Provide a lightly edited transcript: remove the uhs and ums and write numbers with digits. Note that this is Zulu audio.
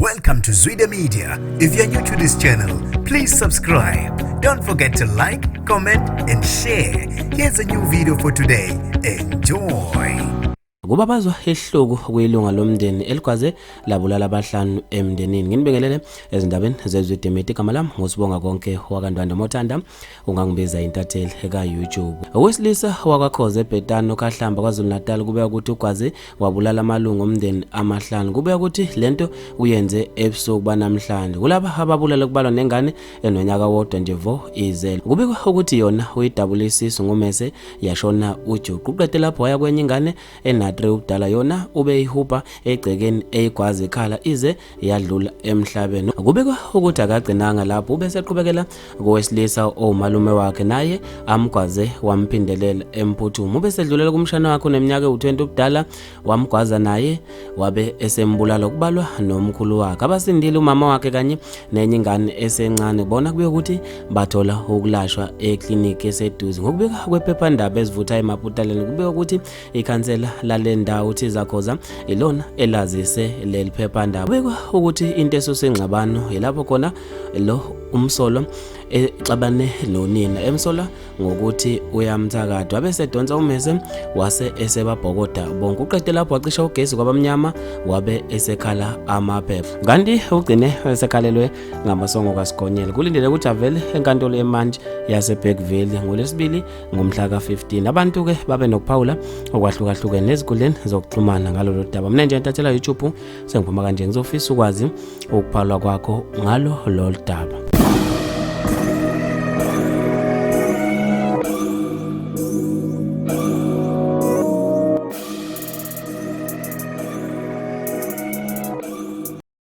Welcome to Zwide-media. If you're new to this channel, please subscribe. Don't forget to like, comment and share. Here's a new video for today. Enjoy. Kubabazwa ihluku kuyilunga lomndeni eligwaze labulala abahlanu emndenini. Nginibingelele ezindabeni zezwide-media. Igama lami ngusibonga konke wakandwanda mothanda ungangibiza intatheli eka YouTube. Owesilisa wakakhoze ebhetani okahlamba kwaZulu Natal kubeka ukuthi ugwaze wabulala amalungu omndeni amahlanu. Kubeka ukuthi lento uyenze ebusuku banamhlanje. Kulaba ababulala kubalwa nengane enonyaka wodwa nje vo izelwe. Kubikwa ukuthi yona uyidabula isisu ngomese yashona ujuqu. Uqede lapho waya kwenye ingane ukudala yona ube ihupa egcekeni eyigwazi ekhala ize yadlula emhlabeni. Kubekwa ukuthi akagcinanga lapho ube seqhubekela kowesilisa omalume wakhe naye amgwaze wamphindelela emphuthumo. Ube sedlulela kumshana wakhe oneminyaka u20 ubudala wamgwaza naye wabe esembulala kubalwa nomkhulu wakhe. Abasindile umama wakhe kanye nenye ingane esencane bona kube ukuthi bathola ukulashwa ekliniki eseduze. Ngokubika kwephephandaba ezivutha emaputaleni kube ukuthi ikhansela le ndawo uthi zakhoza ilona elazise leli phephandaba. Kubekwa ukuthi into esosengxabano yilapho khona lo umsolo exabane nonina emsola ngokuthi uyamthakadwa bese donsa umese wase esebabhokoda bonke. Uqede lapho wacisha ugesi kwabamnyama wabe esekhala amaphepha. Kanti ugcine esekhalelwe ngamasongo kaSigonyela. Kulindele ukuthi avele enkantolo emanje yaseBergville ngolesibili ngomhla ka15. Abantu ke babe nokuphawula okwahlukahlukene neziguleni zokuxhumana ngalolu daba. Mina nje ntathela YouTube sengiphuma kanje ngizofisa ukwazi ukuphawula kwakho ngalo lolu daba.